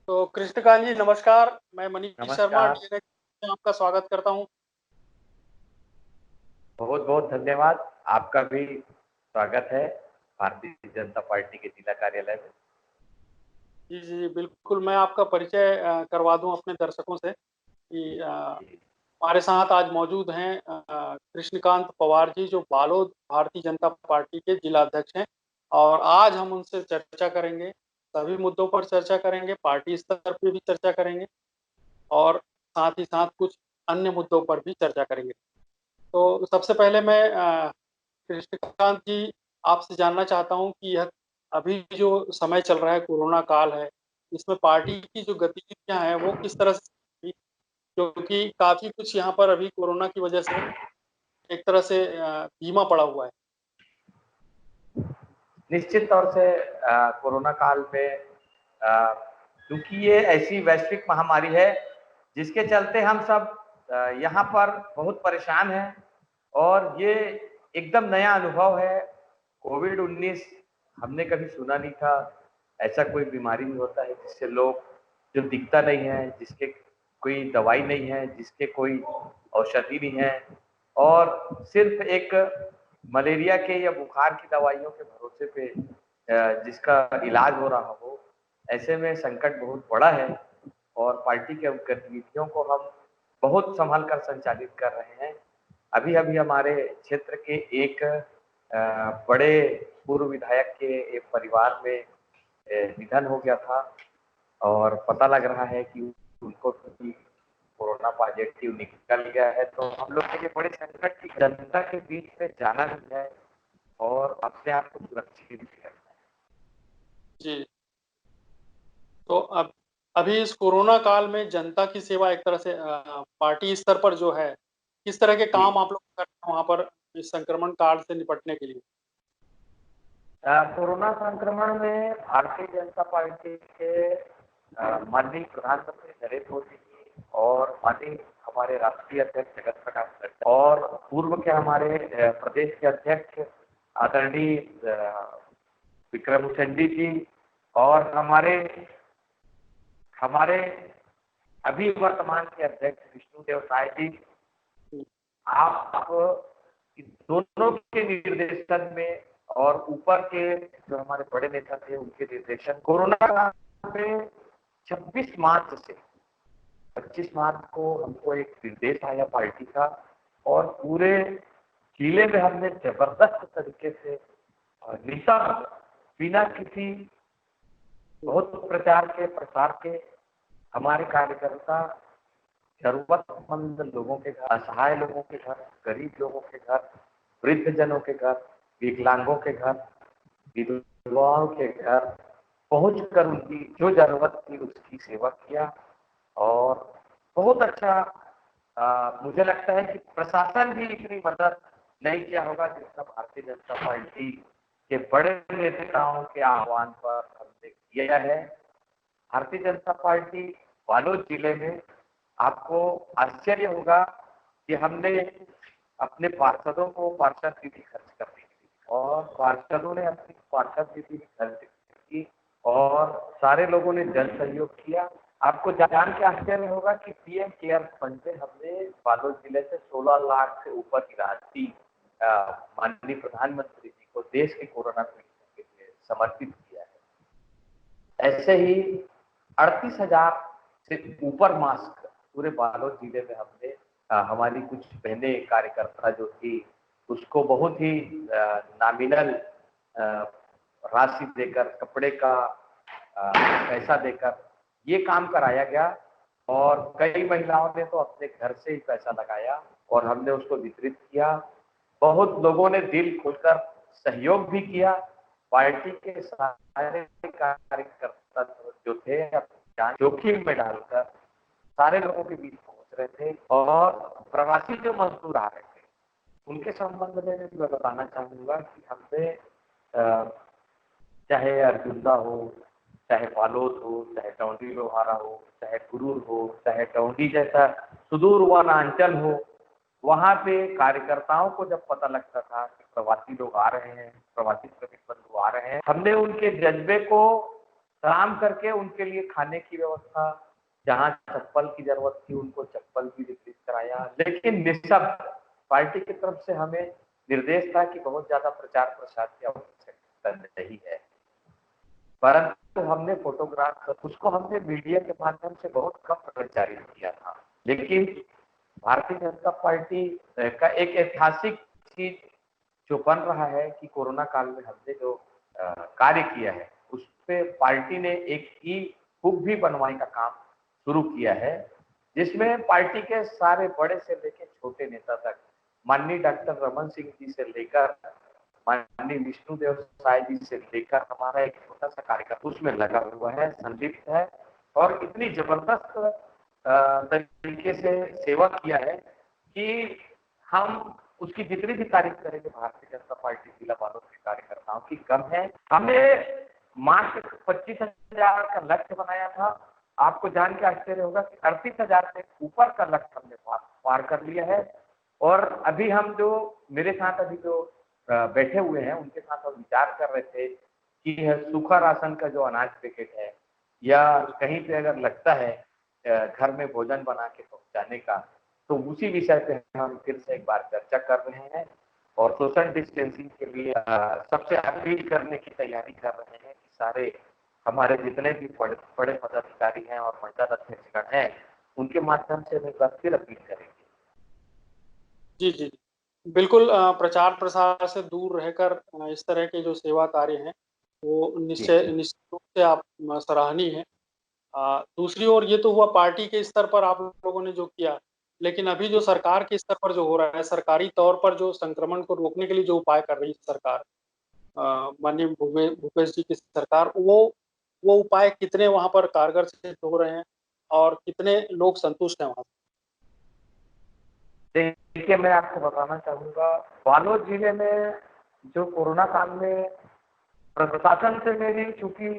तो कृष्णकांत जी नमस्कार, मैं मनीष शर्मा नमस्कार। डीएनए में आपका स्वागत करता हूँ। बहुत-बहुत धन्यवाद। आपका भी स्वागत है भारतीय जनता पार्टी के जिला कार्यालय में। जी, जी, जी, बिल्कुल मैं आपका परिचय करवा दूँ अपने दर्शकों से कि जी, हमारे साथ आज मौजूद हैं कृष्णकांत पवार जी जो बालोद भारतीय जनता पार्टी के जिला अध्यक्ष हैं और आज हम उनसे चर्चा करेंगे, सभी मुद्दों पर चर्चा करेंगे, पार्टी स्तर पे भी चर्चा करेंगे और साथ ही साथ कुछ अन्य मुद्दों पर भी चर्चा करेंगे। तो सबसे पहले मैं कृष्णकांत जी, आपसे जानना चाहता हूँ कि यह अभी जो समय चल रहा है, कोरोना काल है, इसमें पार्टी की जो गतिविधियाँ हैं, वो किस तरह से हुई? क्योंकि काफ़ी कुछ यहाँ पर अभी कोरोना की वजह से एक तरह से धीमा पड़ा हुआ है। निश्चित तौर से कोरोना काल में क्योंकि ये ऐसी वैश्विक महामारी है, जिसके चलते हम सब यहाँ पर बहुत परेशान हैं और ये एकदम नया अनुभव है। कोविड-19 हमने कभी सुना नहीं था। ऐसा कोई बीमारी नहीं होता है जिससे लोग जो दिखता नहीं है, जिसके कोई दवाई नहीं है, जिसके कोई औषधि नहीं है और सिर्फ़ एक मलेरिया के या बुखार की दवाइयों के भरोसे पे जिसका इलाज हो रहा हो, ऐसे में संकट बहुत बड़ा है और पार्टी के गतिविधियों को हम बहुत सँभल कर संचालित कर रहे हैं। अभी-अभी हमारे क्षेत्र के एक बड़े पूर्व विधायक के एक परिवार में निधन हो गया था और पता लग रहा है कि उनको भी कोरोना पॉजिटिव निकल गया है, तो हम लोग के लिए बड़े संकट की जनता के बीच में जाना भी है और अपने आप को सुरक्षित भी करना है। जी, तो अब अभी इस कोरोना काल में जनता की सेवा एक तरह से पार्टी स्तर पर जो है, किस तरह के जी। काम आप लोग कर रहे हैं वहाँ पर इस संक्रमण काल से निपटने के लिए? कोरोना संक्रमण में भारतीय जनता पार्टी के माननीय प्रधानमंत्री नरेंद्र मोदी जी और माननीय हमारे राष्ट्रीय अध्यक्ष जगत प्रकाश नड्डा और पूर्व के हमारे प्रदेश के अध्यक्ष आदरणीय विक्रम उसेंडी जी और हमारे हमारे अभी वर्तमान के अध्यक्ष विष्णुदेव साय जी, हुँ, आप इन दोनों के निर्देशन में और ऊपर के जो हमारे बड़े नेता थे उनके निर्देशन कोरोना काल में 26 मार्च से 25 मार्च को हमको एक निर्देश आया पार्टी का और पूरे जिले में हमने जबरदस्त तरीके से निःशब्द बिना किसी हुँ, बहुत प्रचार के प्रसार के हमारे कार्यकर्ता जरूरतमंद लोगों के घर, असहाय लोगों के घर, गरीब लोगों के घर, वृद्धजनों के घर, विकलांगों के घर, विधवाओं के घर पहुंचकर उनकी जो जरूरत थी उसकी सेवा किया और बहुत अच्छा मुझे लगता है कि प्रशासन भी इतनी मदद नहीं किया होगा जितना भारतीय जनता पार्टी के बड़े नेताओं के आह्वान पर हमने किया है। भारतीय जनता पार्टी बालोद जिले में आपको आश्चर्य होगा कि हमने अपने पार्षदों को पार्षद निधि खर्च करने के लिए और पार्षदों ने अपनी पार्षद निधि खर्च की और सारे लोगों ने जन सहयोग किया। आपको जान के आश्चर्य होगा कि पीएम केयर्स फंड से हमने बालोद जिले से 16 लाख से ऊपर की राशि माननीय प्रधानमंत्री जी को देश के कोरोना पीड़ितों के लिए समर्पित किया है। ऐसे ही 38,000 से ऊपर मास्क पूरे बालोद जिले में हमने हमारी कुछ बहनें कार्यकर्ता जो थी उसको बहुत ही नॉमिनल राशि देकर कपड़े का पैसा देकर ये काम कराया गया और कई महिलाओं ने तो अपने घर से ही पैसा लगाया और हमने उसको वितरित किया। बहुत लोगों ने दिल खोलकर सहयोग भी किया। पार्टी के सारे कार्यकर्ता जो थे अपनी जान जोखिम में डालकर सारे लोगों के बीच पहुंच रहे थे और प्रवासी जो मजदूर आ रहे थे उनके संबंध में मैं बताना चाहूंगा कि हमने चाहे अर्जुंदा हो, चाहे बालोद हो, चाहे टौंडी लोहारा हो, चाहे गुरूर हो, चाहे टौंडी जैसा सुदूर वनांचल हो, वहाँ पे कार्यकर्ताओं को जब पता लगता था कि प्रवासी लोग आ रहे हैं, प्रवासी श्रमिक बंधु आ रहे हैं, हमने उनके जज्बे को सलाम करके उनके लिए खाने की व्यवस्था, जहाँ चप्पल की जरूरत थी उनको चप्पल भी वितरित कराया। लेकिन निःशब्द पार्टी की तरफ से हमें निर्देश था कि बहुत ज्यादा प्रचार प्रसार की आवश्यकता नहीं है, परंतु हमने फोटोग्राफ उसको हमने मीडिया के माध्यम से बहुत कम प्रचारित किया था। लेकिन भारतीय जनता पार्टी का एक ऐतिहासिक चीज जो बन रहा है कि कोरोना काल में हमने जो कार्य किया है उस पे पार्टी ने एक ई बुक भी बनवाने का काम शुरू किया है, जिसमें पार्टी के सारे बड़े से लेकर छोटे नेता तक, माननीय डॉक्टर रमन सिंह जी से लेकर माननीय विष्णुदेव साय जी से लेकर हमारा एक छोटा सा कार्यक्रम उसमें लगा हुआ है, संलिप्त है और इतनी जबरदस्त तरीके से सेवा किया है कि हम उसकी जितनी भी तारीफ करेंगे भारतीय जनता पार्टी जिला बालोद के कार्यकर्ताओं की कम है। हमने मात्र 25,000 का लक्ष्य बनाया था, आपको जान के आश्चर्य होगा कि 38,000 से ऊपर का लक्ष्य हमने पार कर लिया है। और अभी हम जो मेरे साथ अभी जो बैठे हुए हैं उनके साथ हम विचार कर रहे थे कि सूखा राशन का जो अनाज पैकेट है या कहीं पे अगर लगता है घर में भोजन बना के पहुंचाने का, तो उसी विषय पे हम फिर से एक बार चर्चा कर रहे हैं और सोशल डिस्टेंसिंग के लिए सबसे अपील करने की तैयारी कर रहे हैं कि सारे हमारे जितने भी बड़े पदाधिकारी हैं और मंडल अध्यक्षगण हैं उनके माध्यम से हम एक बार फिर अपील करेंगे। जी, जी। बिल्कुल प्रचार प्रसार से दूर रहकर इस तरह के जो सेवा कार्य हैं, वो जी निश्चित रूप से आप सराहनीय है। दूसरी ओर ये तो हुआ पार्टी के स्तर पर आप लोगों ने जो किया, लेकिन अभी जो सरकार के स्तर पर जो हो रहा है, सरकारी तौर पर जो संक्रमण को रोकने के लिए जो उपाय कर रही है सरकार, माननीय भूपेश जी की सरकार, वो उपाय कितने वहाँ पर कारगर सिद्ध हो रहे हैं और कितने लोग संतुष्ट हैं वहाँ से? देखिए, मैं आपको बताना चाहूँगा, बालोद जिले में जो कोरोना काल में प्रशासन से मेरी चूँकि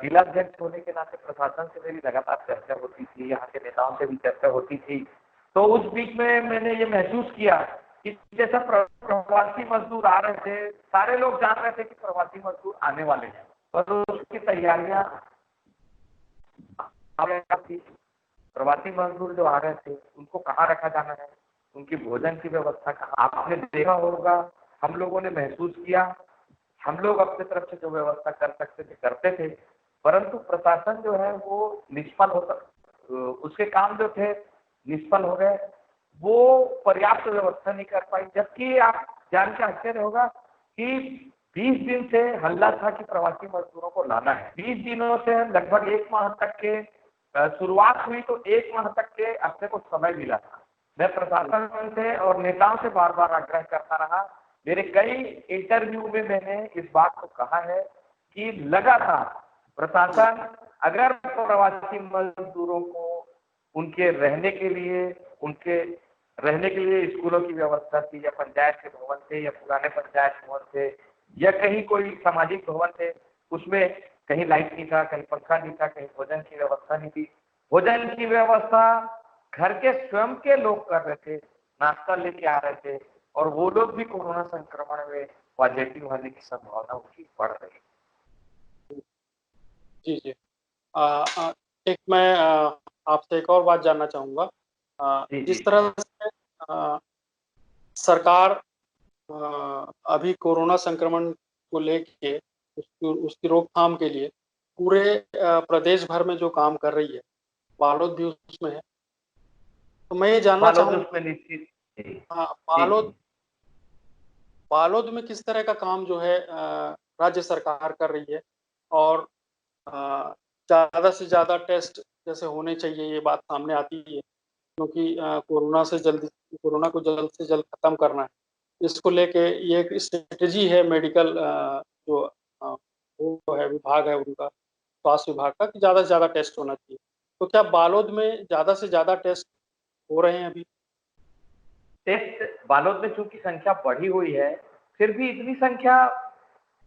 जिलाध्यक्ष होने के नाते प्रशासन से मेरी लगातार चर्चा होती थी, यहाँ के नेताओं से भी चर्चा होती थी। तो उस बीच में मैंने ये महसूस किया कि जैसा प्रवासी मजदूर आ रहे थे, सारे लोग जान रहे थे कि प्रवासी मजदूर आने वाले हैं, पर उसकी तैयारियां थी। प्रवासी मजदूर जो आ रहे थे उनको कहाँ रखा जाना है, उनकी भोजन की व्यवस्था कहाँ, आपने देखा होगा, हम लोगों ने महसूस किया, हम लोग अपने तरफ से जो व्यवस्था कर सकते थे करते थे, परंतु प्रशासन जो है वो निष्फल होता, उसके काम जो थे निष्फल हो गए, वो पर्याप्त व्यवस्था नहीं कर पाई। जबकि आप जान के आश्चर्य होगा कि 20 दिन से हल्ला था कि प्रवासी मजदूरों को लाना है। 20 दिनों से लगभग 1 माह तक के शुरुआत हुई तो 1 माह तक के अपने को समय मिला था। मैं प्रशासन से और नेताओं से बार बार आग्रह करता रहा, मेरे कई इंटरव्यू में मैंने इस बात को कहा है कि लगातार प्रशासन अगर प्रवासी मजदूरों को उनके रहने के लिए स्कूलों की व्यवस्था थी या पंचायत के भवन थे या पुराने पंचायत भवन थे या कहीं कोई सामाजिक भवन थे, उसमें कहीं लाइट नहीं था, कहीं पंखा नहीं था, कहीं भोजन की व्यवस्था नहीं थी। भोजन की व्यवस्था घर के स्वयं के लोग कर रहे थे, नाश्ता लेके आ रहे थे और वो लोग भी कोरोना संक्रमण में पॉजिटिव होने की संभावना उनकी बढ़ रही। जी, जी। एक मैं आपसे एक और बात जानना चाहूँगा। जी जी जिस तरह से सरकार अभी कोरोना संक्रमण को लेके उसकी उसकी रोकथाम के लिए पूरे प्रदेश भर में जो काम कर रही है, बालोद भी उसमें है। तो मैं ये जानना बालोद चाहूँगा, उसमें निश्चित। जी हाँ, जी बालोद जी। बालोद में किस तरह का काम जो है राज्य सरकार कर रही है और ज़्यादा से ज़्यादा टेस्ट जैसे होने चाहिए, ये बात सामने आती है क्योंकि कोरोना को जल्द से जल्द खत्म करना है। इसको लेके ये एक स्ट्रेटेजी है मेडिकल जो वो है विभाग है उनका, स्वास्थ्य विभाग का, कि ज़्यादा से ज़्यादा टेस्ट होना चाहिए। तो क्या बालोद में ज़्यादा से ज़्यादा टेस्ट हो रहे हैं अभी? टेस्ट बालोद में चूंकि संख्या बढ़ी हुई है, फिर भी इतनी संख्या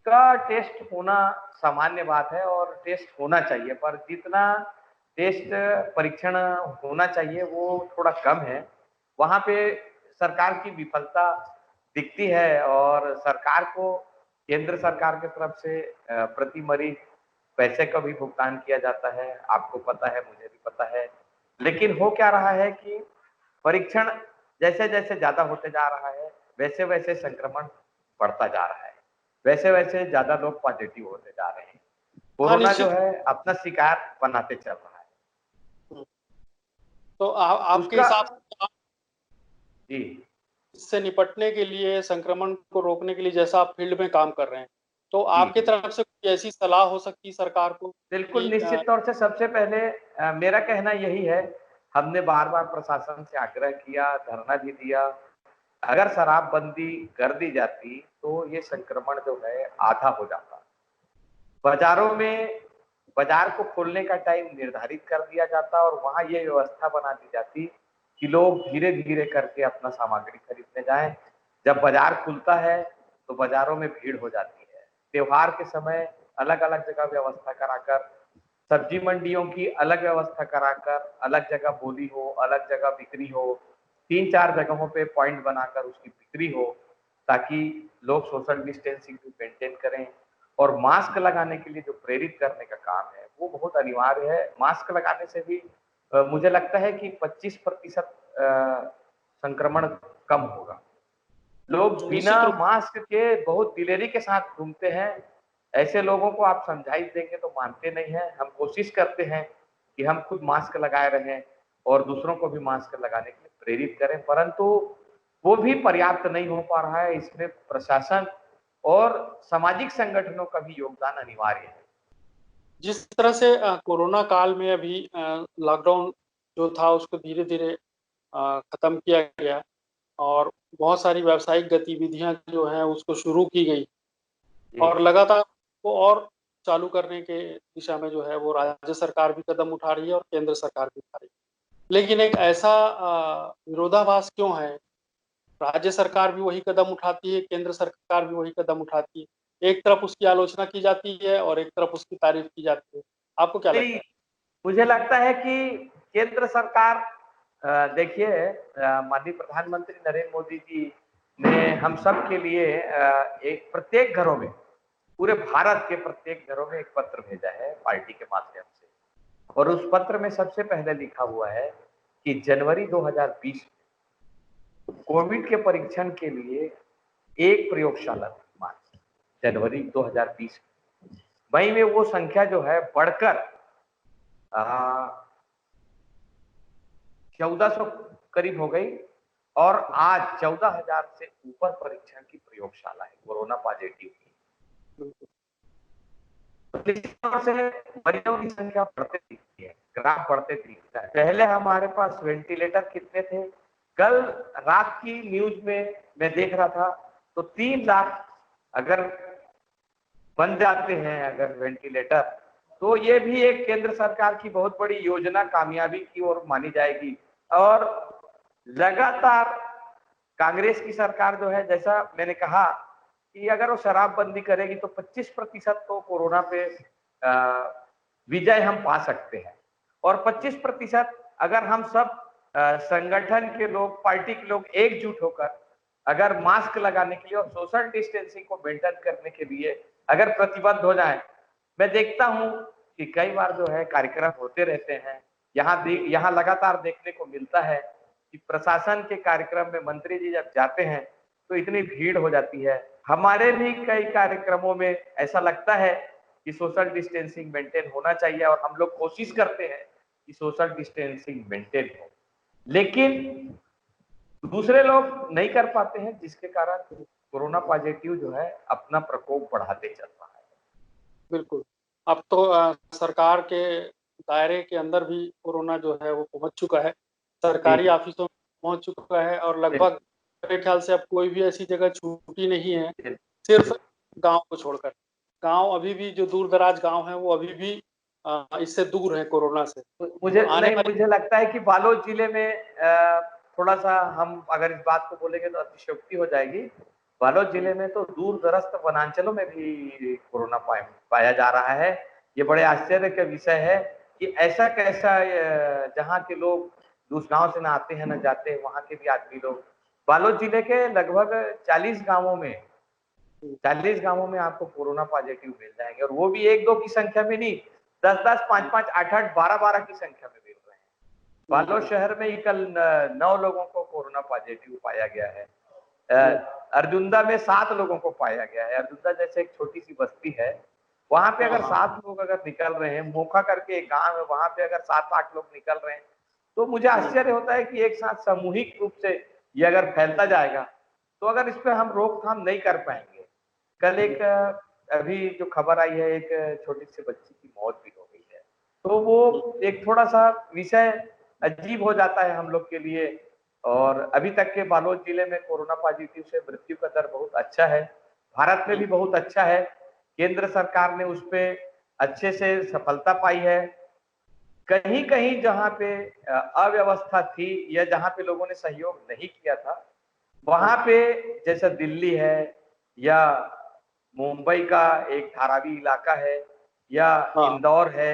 का टेस्ट होना सामान्य बात है और टेस्ट होना चाहिए, पर जितना टेस्ट परीक्षण होना चाहिए वो थोड़ा कम है। वहाँ पे सरकार की विफलता दिखती है और सरकार को केंद्र सरकार की तरफ से प्रति मरीज पैसे का भी भुगतान किया जाता है, आपको पता है, मुझे भी पता है। लेकिन हो क्या रहा है कि परीक्षण जैसे जैसे ज्यादा होते जा रहा है, वैसे वैसे संक्रमण बढ़ता जा रहा है, वैसे वैसे ज्यादा लोग पॉजिटिव होते जा रहे हैं। हाँ, कोरोना जो निश्चित। है अपना शिकार बनाते चल रहा है। तो आपके उसका हिसाब से जी इससे निपटने के लिए, संक्रमण को रोकने के लिए, जैसा आप फील्ड में काम कर रहे हैं, तो जी आपकी जी तरफ से कोई ऐसी सलाह हो सकती है सरकार को बिल्कुल, कि निश्चित तौर से सबसे पहले मेरा कहना यही है, हमने बार-बार प्रशासन से आग्रह किया, धरना भी दिया। अगर शराबबंदी कर दी जाती, तो ये संक्रमण जो है आधा हो जाता। बाज़ारों में बाज़ार को खोलने का टाइम निर्धारित कर दिया जाता और वहाँ ये व्यवस्था बना दी जाती कि लोग धीरे-धीरे करके अपना सामग्री खरीदने जाएँ। जब बाज़ार खुलता है, तो बाज़ारों में भीड़ हो जाती है। त्योहार के समय अलग-अलग जगह व्यवस्था कराकर, सब्जी मंडियों की अलग व्यवस्था कराकर, अलग जगह बोली हो, अलग जगह बिक्री हो, 3-4 जगहों पे पॉइंट बनाकर उसकी बिक्री हो, ताकि लोग सोशल डिस्टेंसिंग भी मेंटेन करें। और मास्क लगाने के लिए जो प्रेरित करने का काम है, वो बहुत अनिवार्य है। मास्क लगाने से भी मुझे लगता है कि 25% संक्रमण कम होगा। लोग बिना निश्चित रूप मास्क के बहुत दिलेरी के साथ घूमते हैं। ऐसे लोगों को आप समझाइश देंगे तो मानते नहीं हैं। हम कोशिश करते हैं कि हम खुद मास्क लगाए रहें और दूसरों को भी मास्क लगाने के लिए प्रेरित करें, परंतु वो भी पर्याप्त नहीं हो पा रहा है। इसमें प्रशासन और सामाजिक संगठनों का भी योगदान अनिवार्य है। जिस तरह से कोरोना काल में अभी लॉकडाउन जो था उसको धीरे-धीरे खत्म किया गया और बहुत सारी व्यावसायिक गतिविधियां जो हैं उसको शुरू की गई जी, और लगातार वो और चालू करने के दिशा में जो है वो राज्य सरकार भी कदम उठा रही है और केंद्र सरकार भी उठा रही है। लेकिन एक ऐसा विरोधाभास क्यों है? राज्य सरकार भी वही कदम उठाती है, केंद्र सरकार भी वही कदम उठाती है। एक तरफ उसकी आलोचना की जाती है और एक तरफ उसकी तारीफ की जाती है। आपको क्या नहीं, लगता है? मुझे लगता है कि केंद्र सरकार देखिए माननीय प्रधानमंत्री नरेंद्र मोदी जी ने हम सब के लिए एक प्रत्येक घरों में, पूरे भारत के प्रत्येक घरों में एक पत्र भेजा है पार्टी के माध्यम से और उस पत्र में सबसे पहले लिखा हुआ है कि जनवरी 2020 में कोविड के परीक्षण के लिए एक प्रयोगशाला थी मात्र जनवरी 2020 में। मई में वो संख्या जो है बढ़कर 1400 करीब हो गई और आज 14,000 से ऊपर परीक्षण की प्रयोगशाला है कोरोना पॉजिटिव की। तो निश्चित तौर से मरीजों की संख्या बढ़ते दिखती है, ग्राफ बढ़ते दिखता है। पहले हमारे पास वेंटिलेटर कितने थे? कल रात की न्यूज में मैं देख रहा था तो 3 लाख अगर बन जाते हैं अगर वेंटिलेटर, तो ये भी एक केंद्र सरकार की बहुत बड़ी योजना कामयाबी की ओर मानी जाएगी। और लगातार कांग्रेस की सरकार जो है, जैसा मैंने कहा कि अगर वो शराबबंदी करेगी तो 25% तो कोरोना पे विजय हम पा सकते हैं और 25% अगर हम सब संगठन के लोग, पार्टी के लोग एकजुट होकर अगर मास्क लगाने के लिए और सोशल डिस्टेंसिंग को मेंटेन करने के लिए अगर प्रतिबद्ध हो जाए, मैं देखता हूं कि कई बार जो है कार्यक्रम होते रहते हैं। यहाँ लगातार देखने को मिलता है कि प्रशासन के कार्यक्रम में मंत्री जी जब जाते हैं तो इतनी भीड़ हो जाती है। हमारे भी कई कार्यक्रमों में ऐसा लगता है कि सोशल डिस्टेंसिंग मेंटेन होना चाहिए और हम लोग कोशिश करते हैं कि सोशल डिस्टेंसिंग मेंटेन हो, लेकिन दूसरे लोग नहीं कर पाते हैं, जिसके कारण कोरोना पॉजिटिव जो है अपना प्रकोप बढ़ाते चल रहा है। बिल्कुल। अब तो सरकार के दायरे के अंदर भी कोरोना जो है वो पहुँच चुका है। जी सरकारी जी ऑफ़िसों में पहुँच चुका है और लगभग बिल्कुल मेरे ख़्याल से अब कोई भी ऐसी जगह छूटी नहीं है, बिल्कुल। सिर्फ़ गाँव को छोड़कर। गाँव अभी भी जो दूर-दराज गाँव हैं वो अभी भी इससे दूर हैं कोरोना से। मुझे तो आने नहीं, वाली मुझे लगता है कि बालोद जिले में थोड़ा-सा हम अगर इस बात को बोलेंगे तो अतिशयोक्ति हो जाएगी। बालोद जिले में तो दूर-दराज वनांचलों में भी कोरोना पाया जा रहा है। ये बड़े आश्चर्य का विषय है कि ऐसा कैसा जहाँ के लोग उस गाँव से ना आते हैं, ना जाते हैं, वहाँ के भी आदमी लोग बालोद जिले के लगभग 40 गाँवों में 40 गांवों में आपको कोरोना पॉजिटिव मिल जाएंगे, और वो भी 1-2 की संख्या में नहीं, 10-10, 5-5, 8-8, 12-12 की संख्या में मिल रहे हैं। बालोद शहर में ही कल 9 लोगों को कोरोना पॉजिटिव पाया गया है। अर्जुंदा में 7 लोगों को पाया गया है। अर्जुंदा जैसे एक छोटी सी बस्ती है, वहां पे अगर 7 लोग अगर निकल रहे हैं, मोखा करके एक गांव है, वहां पे अगर 7-8 लोग निकल रहे हैं, तो मुझे आश्चर्य होता है कि एक साथ सामूहिक रूप से ये अगर फैलता जाएगा तो अगर इस पे हम रोकथाम नहीं कर पाएंगे। कल एक अभी जो खबर आई है, एक छोटी सी बच्ची की मौत भी हो गई है, तो वो एक थोड़ा सा विषय अजीब हो जाता है हम लोग के लिए। और अभी तक के बालोद जिले में कोरोना पॉजिटिव से मृत्यु का दर बहुत अच्छा है, भारत में भी बहुत अच्छा है। केंद्र सरकार ने उस पे अच्छे से सफलता पाई है। कहीं कहीं जहां पे अव्यवस्था थी या जहां पे लोगों ने सहयोग नहीं किया था, वहां पे जैसा दिल्ली है या मुंबई का एक धारावी इलाका है या इंदौर है,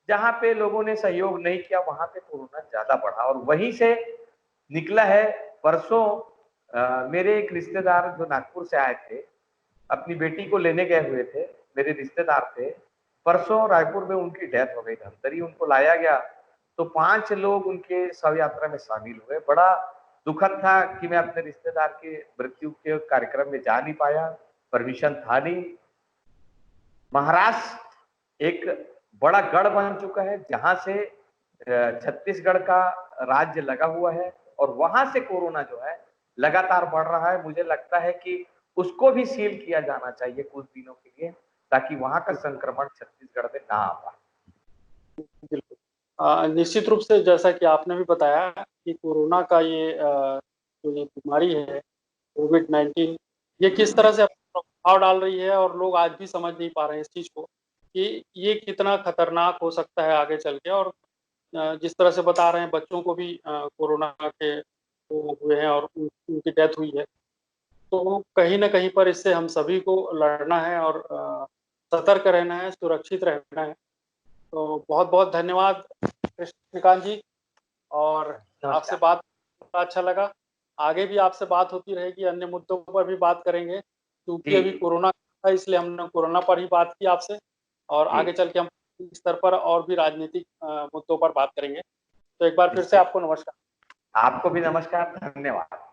जहां पे लोगों ने सहयोग नहीं किया, वहां पे कोरोना ज्यादा बढ़ा। और वहीं से निकला है। परसों मेरे एक रिश्तेदार जो नागपुर से आए थे, अपनी बेटी को लेने गए हुए थे, मेरे रिश्तेदार थे, परसों रायपुर में उनकी डेथ हो गई। धमतरी उनको लाया गया तो 5 लोग उनके शव यात्रा में शामिल हुए। बड़ा दुखद था कि मैं अपने रिश्तेदार के मृत्यु के कार्यक्रम में जा नहीं पाया, परमिशन था नहीं। महाराष्ट्र एक बड़ा गढ़ बन चुका है, जहां से छत्तीसगढ़ का राज्य लगा हुआ है, और वहां से कोरोना जो है लगातार बढ़ रहा है। मुझे लगता है कि उसको भी सील किया जाना चाहिए कुछ दिनों के लिए, ताकि वहां का संक्रमण छत्तीसगढ़ में ना आ पाए। बिल्कुल। निश्चित रूप से जैसा कि आपने भी बताया कि कोरोना का ये जो ये बीमारी है कोविड-19, ये किस तरह से अपना प्रभाव डाल रही है, और लोग आज भी समझ नहीं पा रहे हैं इस चीज़ को कि ये कितना खतरनाक हो सकता है आगे चल के। और जिस तरह से बता रहे हैं बच्चों को भी कोरोना के वो हुए हैं और उनकी डेथ हुई है। तो कहीं न कहीं पर इससे हम सभी को लड़ना है और सतर्क रहना है, सुरक्षित रहना है। तो बहुत-बहुत धन्यवाद कृष्णकांत जी, और आपसे नमस्कार। बात बड़ा अच्छा लगा। आगे भी आपसे बात होती रहेगी, अन्य मुद्दों पर भी बात करेंगे। क्योंकि जी अभी कोरोना था इसलिए हमने कोरोना पर ही बात की आपसे, और जी आगे चल के हम इस स्तर पर और भी राजनीतिक मुद्दों पर बात करेंगे। तो एक बार फिर से निश्चित। आपको नमस्कार। आपको भी नमस्कार, धन्यवाद।